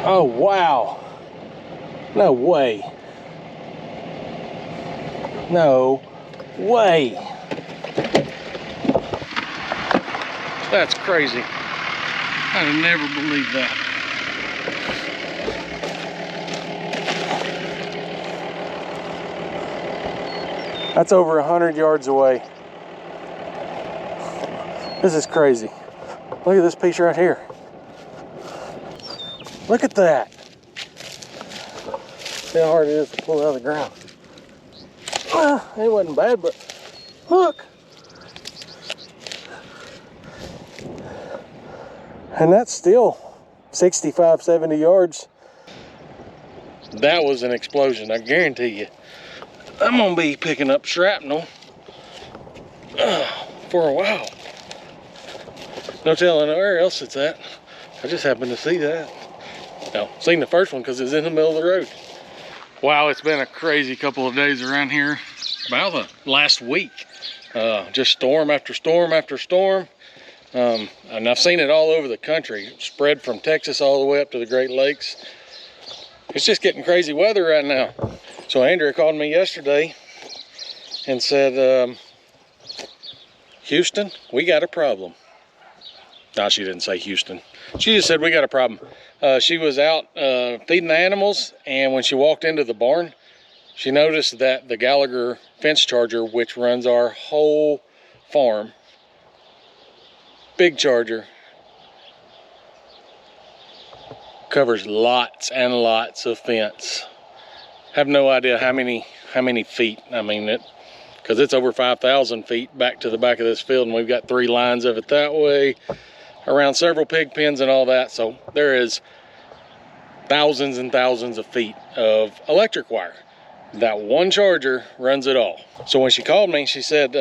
Oh, wow. No way. No way. That's crazy. I'd have never believed that. That's over 100 yards away. This is crazy. Look at this piece right here. Look at that. See how hard it is to pull it out of the ground. Well, it wasn't bad, but look. And that's still 65, 70 yards. That was an explosion, I guarantee you. I'm gonna be picking up shrapnel for a while. No telling where else it's at. I just happened to see that. No, seen the first one because it's in the middle of the road. Wow, it's been a crazy couple of days around here. About the last week. Just storm after storm after storm. And I've seen it all over the country. Spread from Texas all the way up to the Great Lakes. It's just getting crazy weather right now. So Andrea called me yesterday and said, Houston, we got a problem. No, she didn't say Houston. She just said, we got a problem. She was out feeding the animals, and when she walked into the barn, she noticed that the Gallagher fence charger, which runs our whole farm, big charger, covers lots and lots of fence. Have no idea how many feet. I mean, because it's over 5,000 feet back to the back of this field, and we've got 3 lines of it that way, around several pig pens and all that. So there is thousands and thousands of feet of electric wire. That one charger runs it all. So when she called me, she said,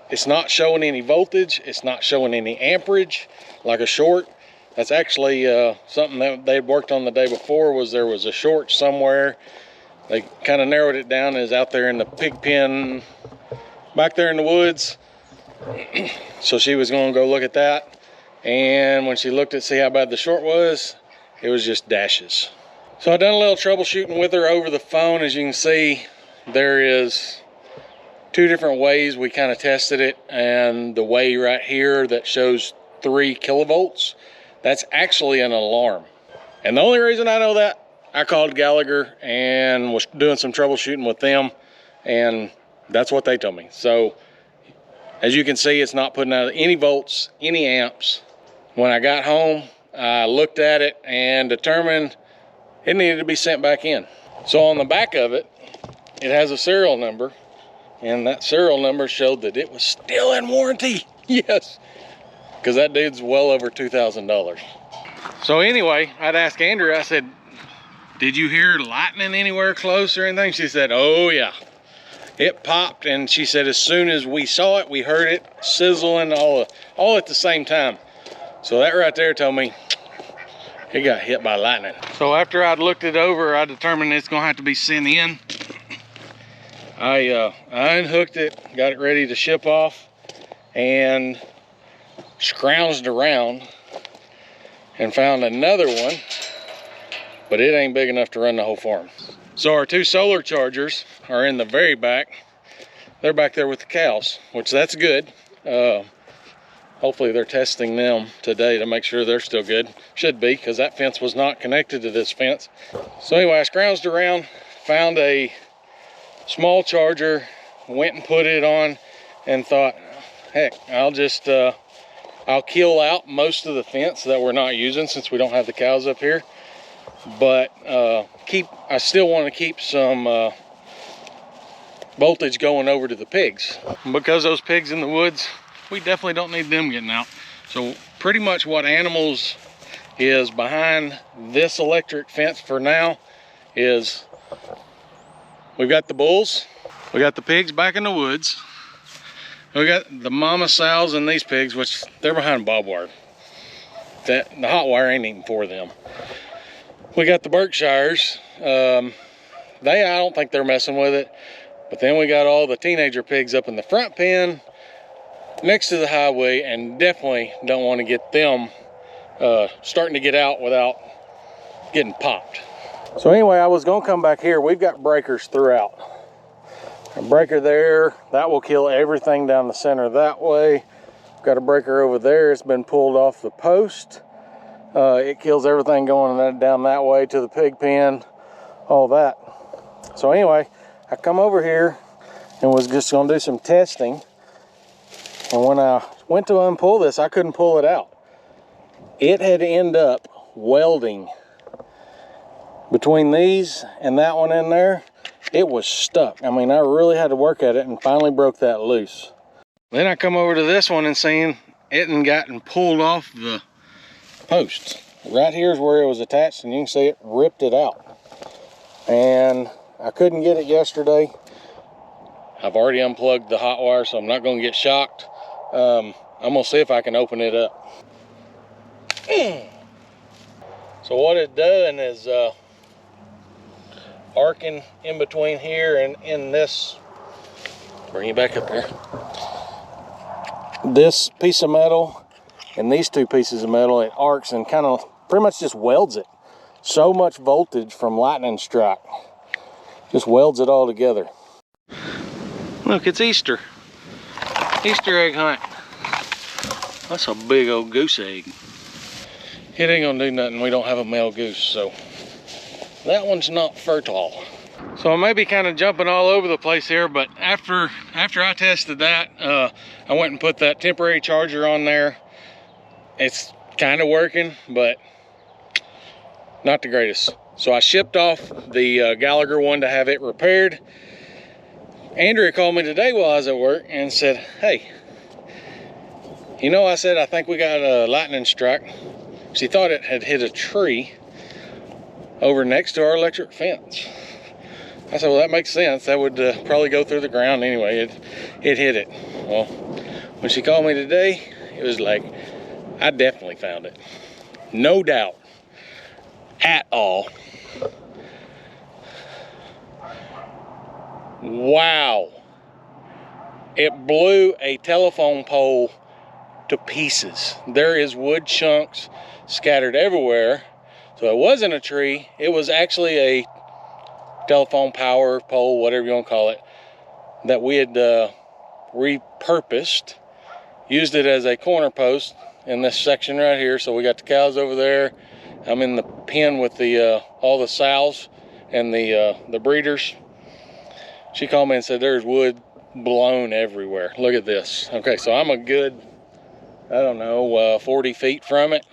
it's not showing any voltage. It's not showing any amperage, like a short. That's actually something that they worked on the day before. There was a short somewhere. They kind of narrowed it down as out there in the pig pen, back there in the woods. So she was going to go look at that. And when she looked at see how bad the short was, it was just dashes. So I done a little troubleshooting with her over the phone. As you can see, there is 2 different ways we kind of tested it. And the way right here that shows 3 kilovolts, that's actually an alarm. And the only reason I know that, I called Gallagher and was doing some troubleshooting with them, and that's what they told me. So as you can see, it's not putting out any volts, any amps. When I got home, I looked at it and determined it needed to be sent back in. So on the back of it, it has a serial number, and that serial number showed that it was still in warranty. Yes, because that dude's well over $2,000. So anyway, I'd ask Andrea, I said, did you hear lightning anywhere close or anything? She said, oh yeah. It popped, and she said as soon as we saw it, we heard it sizzling all at the same time. So that right there told me it got hit by lightning. So after I'd looked it over, I determined it's gonna have to be sent in. I unhooked it, got it ready to ship off, and scrounged around and found another one, but it ain't big enough to run the whole farm. So our 2 solar chargers are in the very back. They're back there with the cows, which that's good. Hopefully they're testing them today to make sure they're still good. Should be, because that fence was not connected to this fence. So anyway, I scrounged around, found a small charger, went and put it on, and thought, heck, I'll kill out most of the fence that we're not using since we don't have the cows up here. But I still want to keep some voltage going over to the pigs. Because those pigs in the woods, we definitely don't need them getting out. So pretty much what animals is behind this electric fence for now is we've got the bulls, we got the pigs back in the woods, we got the mama sows and these pigs, which they're behind barbed wire. The hot wire ain't even for them. We got the Berkshires. I don't think they're messing with it. But then we got all the teenager pigs up in the front pen next to the highway, and definitely don't want to get them starting to get out without getting popped. So anyway, I was gonna come back here. We've got breakers throughout. A breaker there, that will kill everything down the center that way. Got a breaker over there, it's been pulled off the post. It kills everything going down that way to the pig pen, all that. So anyway, I come over here and was just gonna do some testing. And when I went to unpull this, I couldn't pull it out. It had ended up welding between these and that one in there. It was stuck. I mean, I really had to work at it and finally broke that loose. Then I come over to this one and seen it and gotten pulled off the post. Right here is where it was attached, and you can see it ripped it out. And I couldn't get it yesterday. I've already unplugged the hot wire, so I'm not gonna get shocked. I'm gonna see if I can open it up. So what it's done is arcing in between here and in this, bring you back up here, this piece of metal and these two pieces of metal, it arcs and kind of pretty much just welds it. So much voltage from lightning strike, just welds it all together. Look, it's Easter egg hunt. That's a big old goose egg. It ain't gonna do nothing, we don't have a male goose, so that one's not fertile. So I may be kind of jumping all over the place here, but after I tested that, I went and put that temporary charger on there. It's kind of working, but not the greatest. So I shipped off the Gallagher one to have it repaired. Andrea called me today while I was at work and said, hey, you know, I said, I think we got a lightning strike. She thought it had hit a tree over next to our electric fence. I said, well, that makes sense. That would probably go through the ground anyway. It hit it. Well, when she called me today, it was like, I definitely found it. No doubt at all. Wow. It blew a telephone pole to pieces. There is wood chunks scattered everywhere. So it wasn't a tree, it was actually a telephone power pole, whatever you want to call it, that we had repurposed, used it as a corner post in this section right here. So we got the cows over there. I'm in the pen with the all the sows and the breeders. She called me and said there's wood blown everywhere. Look at this. Okay, so I'm a good, I don't know, 40 feet from it.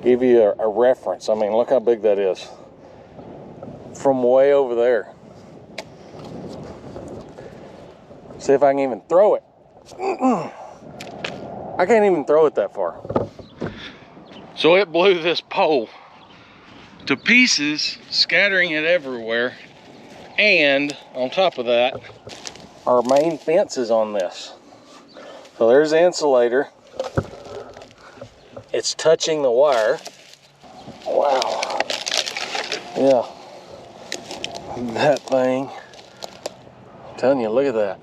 Give you a reference. I mean, look how big that is from way over there. See if I can even throw it. I can't even throw it that far. So it blew this pole to pieces, scattering it everywhere. And on top of that, our main fence is on this. So there's the insulator. It's touching the wire. Wow. Yeah. That thing. I'm telling you, look at that.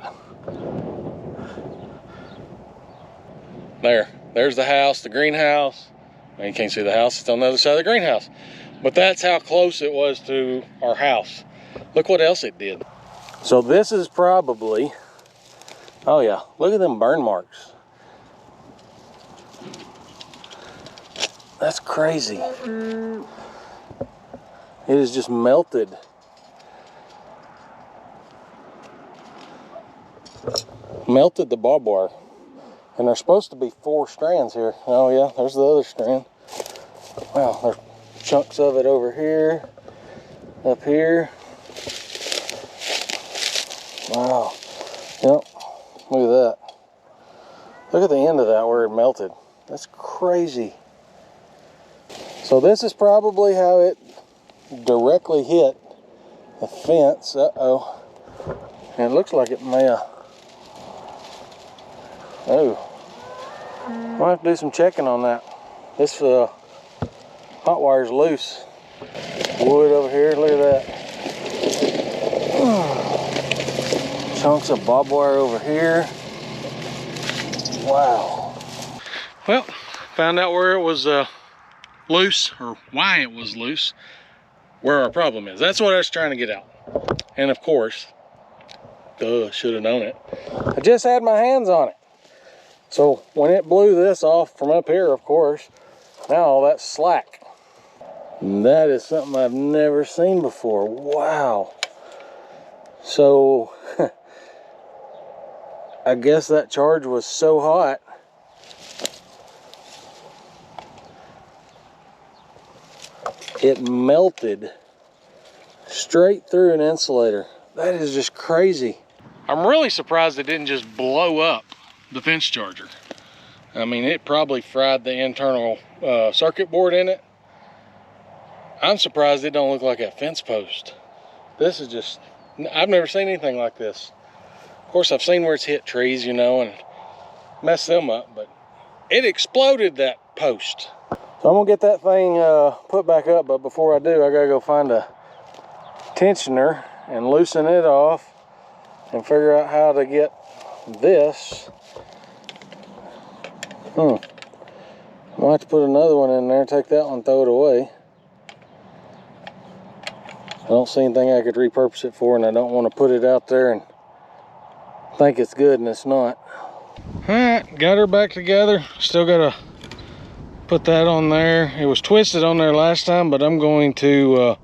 There's the house, the greenhouse. Well, you can't see the house, it's on the other side of the greenhouse. But that's how close it was to our house. Look what else it did. So this is probably, oh yeah, look at them burn marks. That's crazy. It is just melted. Melted the barbed wire. And there's supposed to be 4 strands here. Oh yeah, there's the other strand. Wow, there's chunks of it over here, up here. Wow. Yep, look at that. Look at the end of that where it melted. That's crazy. So this is probably how it directly hit the fence. Uh-oh. And it looks like it may have. Oh. I'll have to do some checking on that. This hot wire's loose. Wood over here, look at that. chunks of barbed wire over here. Wow. Well, found out where it was loose, or why it was loose, where our problem is. That's what I was trying to get out. And of course, should have known it, I just had my hands on it. So when it blew this off from up here, of course, now all that's slack. And that is something I've never seen before. Wow. So I guess that charge was so hot it melted straight through an insulator. That is just crazy. I'm really surprised it didn't just blow up the fence charger. I mean, it probably fried the internal circuit board in it. I'm surprised it don't look like a fence post. This is just, I've never seen anything like this. Of course, I've seen where it's hit trees, you know, and messed them up, but it exploded that post. So I'm gonna get that thing put back up, but before I do, I gotta go find a tensioner and loosen it off and figure out how to get this. Might have to put another one in there, take that one, throw it away. I don't see anything I could repurpose it for, and I don't want to put it out there and think it's good and it's not. Alright, got her back together. Still gotta put that on there. It was twisted on there last time, but I'm going to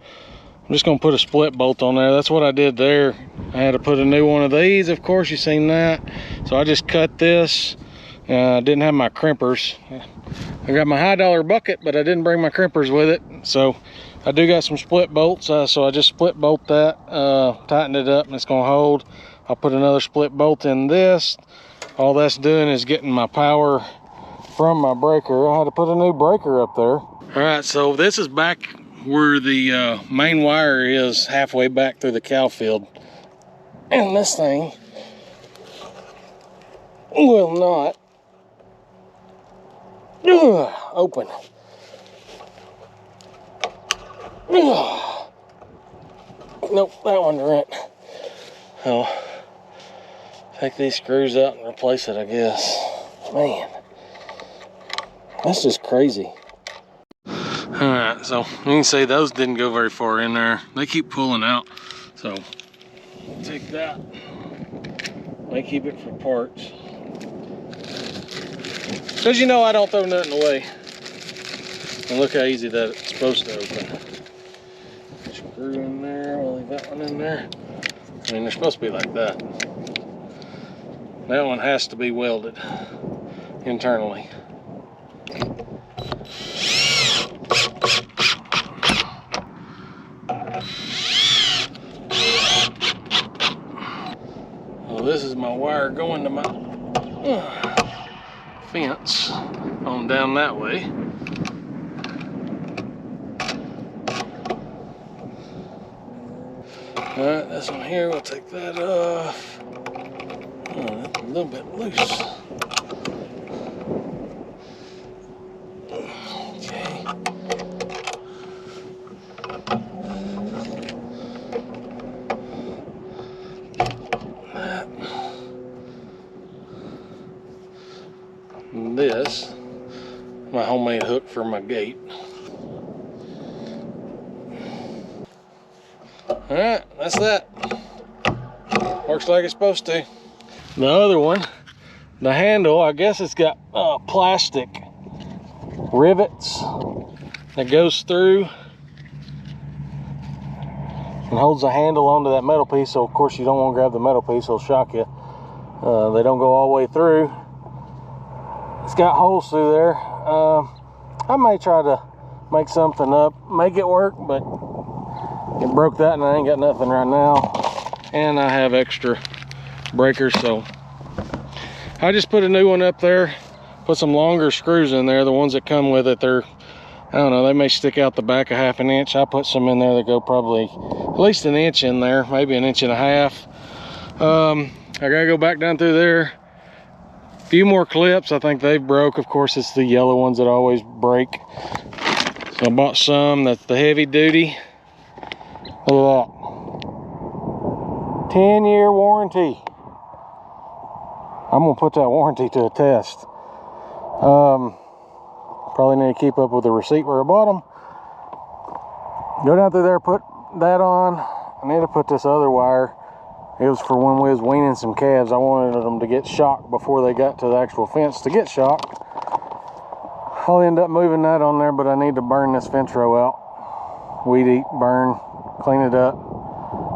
I'm just gonna put a split bolt on there. That's what I did there. I had to put a new one of these, of course, you've seen that. So I just cut this. I didn't have my crimpers. I got my high dollar bucket, but I didn't bring my crimpers with it. So I do got some split bolts, so I just split bolt that, tightened it up, and it's gonna hold. I'll put another split bolt in this. All that's doing is getting my power from my breaker. I had to put a new breaker up there. All right, so this is back where the main wire is, halfway back through the cow field. And this thing will not open. Nope, that one went. Oh, take these screws out and replace it, I guess. Man, that's just crazy. All right, so you can see those didn't go very far in there. They keep pulling out, so take that. They keep it for parts. Because you know I don't throw nothing away. And look how easy that it's supposed to open. Screw in there, we'll leave that one in there. I mean, they're supposed to be like that. That one has to be welded internally. Well, this is my wire going to my fence on down that way. All right, this one here, we'll take that off. Oh, that's a little bit loose. Okay. And this, my homemade hook for my gate. All right, that's that. Works like it's supposed to. The other one, the handle, I guess it's got plastic rivets that goes through and holds the handle onto that metal piece. So of course you don't want to grab the metal piece, it'll shock you. They don't go all the way through. It's got holes through there. I may try to make something up, make it work, but it broke that and I ain't got nothing right now. And I have extra breakers, so I just put a new one up there, put some longer screws in there. The ones that come with it, they're, I don't know, they may stick out the back a half an inch. I put some in there that go probably at least an inch in there, maybe an inch and a half. I gotta go back down through there. A few more clips, I think they've broke. Of course, it's the yellow ones that always break. So I bought some, that's the heavy duty. Look at that. 10-year warranty. I'm gonna put that warranty to a test. Probably need to keep up with the receipt where I bought them. Go down through there, put that on. I need to put this other wire. It was for when we was weaning some calves. I wanted them to get shocked before they got to the actual fence to get shocked. I'll end up moving that on there, but I need to burn this fence row out. Weed eat, burn, clean it up.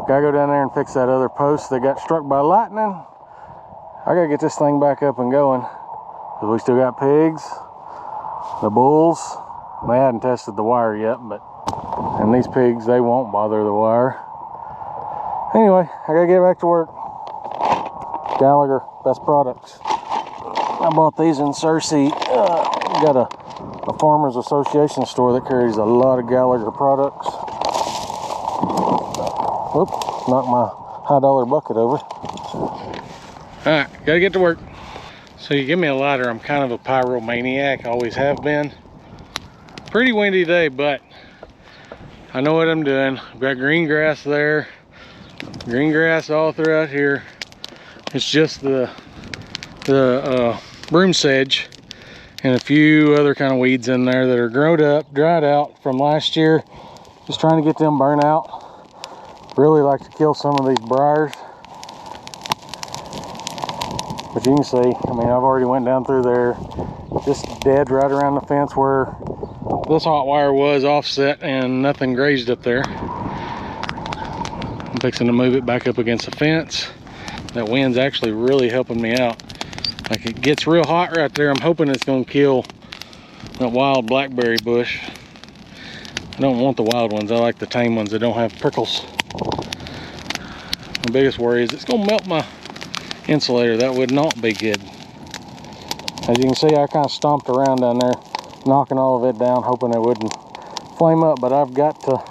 Gotta go down there and fix that other post that got struck by lightning. I gotta get this thing back up and going. Cause we still got pigs, the bulls. They hadn't tested the wire yet, and these pigs, they won't bother the wire. Anyway, I gotta get back to work. Gallagher, best products. I bought these in Searcy. Got a Farmers Association store that carries a lot of Gallagher products. Whoop, knocked my high dollar bucket over. Alright, gotta get to work. So you give me a lighter, I'm kind of a pyromaniac, always have been. Pretty windy day, but I know what I'm doing. I've got green grass there, green grass all throughout here. It's just the broom sedge and a few other kind of weeds in there that are grown up, dried out from last year. Just trying to get them burnt out. Really like to kill some of these briars. But you can see, I mean, I've already went down through there, just dead right around the fence where this hot wire was offset and nothing grazed up there. I'm fixing to move it back up against the fence. That wind's actually really helping me out. Like, it gets real hot right there. I'm hoping it's gonna kill that wild blackberry bush. I don't want the wild ones. I like the tame ones that don't have prickles. My biggest worry is it's gonna melt my insulator. That would not be good. As you can see, I kind of stomped around down there, knocking all of it down, hoping it wouldn't flame up, but I've got to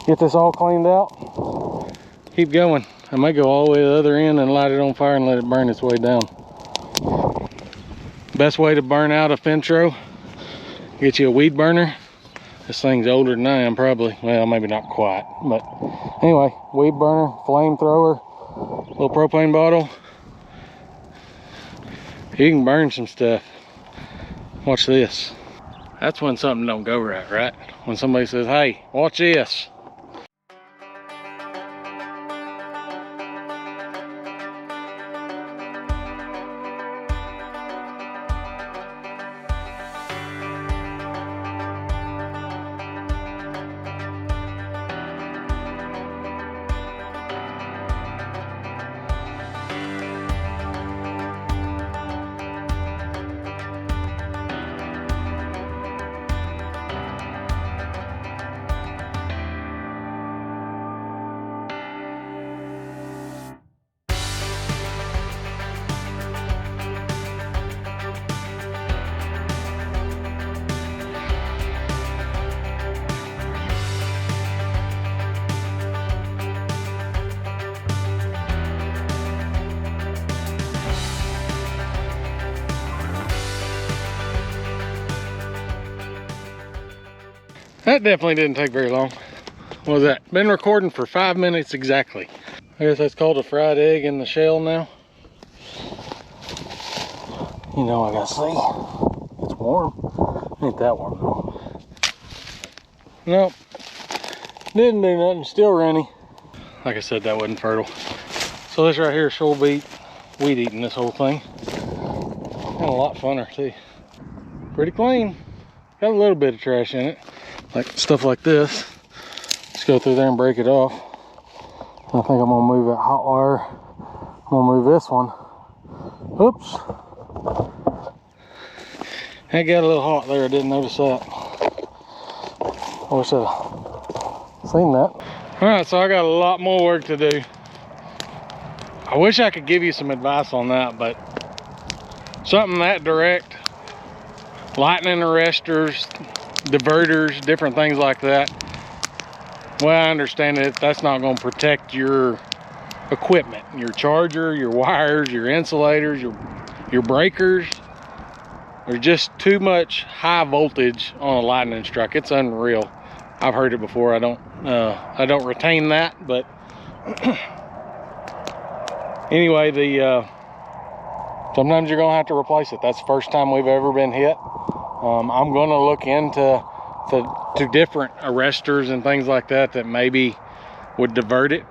get this all cleaned out. Keep going. I may go all the way to the other end and light it on fire and let it burn its way down. Best way to burn out a fence row, get you a weed burner. This thing's older than I am, probably. Well, maybe not quite, but anyway, weed burner, flamethrower, little propane bottle. You can burn some stuff. Watch this. That's when something don't go right, right? When somebody says, hey, watch this. That definitely didn't take very long. What was that? Been recording for 5 minutes exactly. I guess that's called a fried egg in the shell now. You know, I gotta see. It's warm. Ain't that warm though. Nope. Didn't do nothing. Still runny. Like I said, that wasn't fertile. So this right here is shoal beet. Weed eating this whole thing. And a lot funner too. Pretty clean. Got a little bit of trash in it. Like stuff like this. Just go through there and break it off. I think I'm gonna move that hot wire. I'm gonna move this one. Oops. That got a little hot there. I didn't notice that. I wish I'd seen that. All right, so I got a lot more work to do. I wish I could give you some advice on that, but something that direct, lightning arresters, diverters, different things like that. Well, I understand it. That's not going to protect your equipment, your charger, your wires, your insulators, your breakers. There's just too much high voltage on a lightning strike. It's unreal. I've heard it before. I don't retain that, but anyway, sometimes you're gonna have to replace it. That's the first time we've ever been hit. I'm gonna look into to different arresters and things like that that maybe would divert it.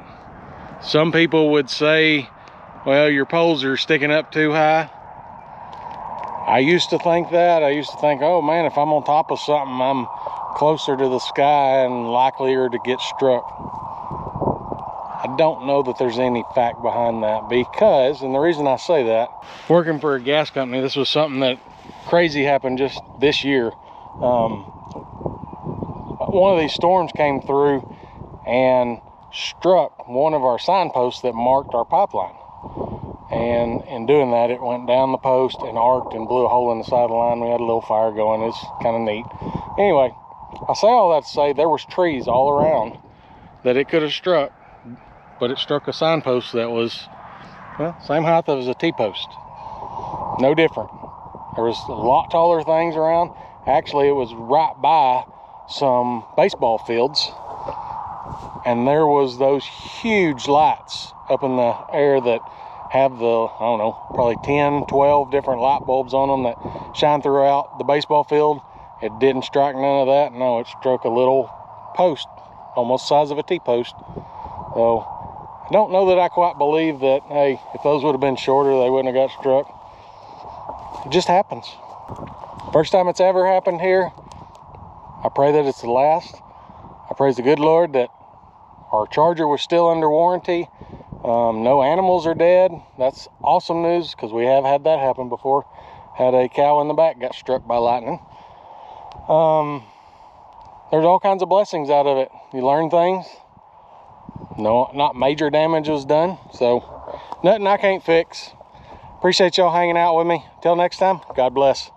Some people would say, well, your poles are sticking up too high. I used to think that. I used to think, oh man, if I'm on top of something, I'm closer to the sky and likelier to get struck. I don't know that there's any fact behind that, because, and the reason I say that, working for a gas company, this was something that crazy happened just this year. One of these storms came through and struck one of our signposts that marked our pipeline. And in doing that, it went down the post and arced and blew a hole in the side of the line. We had a little fire going. It's kind of neat. Anyway, I say all that to say there was trees all around that it could have struck, but it struck a signpost that was, well, same height as a T-post. No different. There was a lot taller things around. Actually, it was right by some baseball fields, and there was those huge lights up in the air that have the, I don't know, probably 10, 12 different light bulbs on them that shine throughout the baseball field. It didn't strike none of that. No, it struck a little post, almost the size of a T-post. So I don't know that I quite believe that, hey, if those would have been shorter, they wouldn't have got struck. It just happens. First time it's ever happened here. I pray that it's the last. I praise the good Lord that our Charger was still under warranty. No animals are dead. That's awesome news, because we have had that happen before. Had a cow in the back got struck by lightning. There's all kinds of blessings out of it. You learn things. No, not major damage was done, so nothing I can't fix. Appreciate y'all hanging out with me. Till next time, God bless.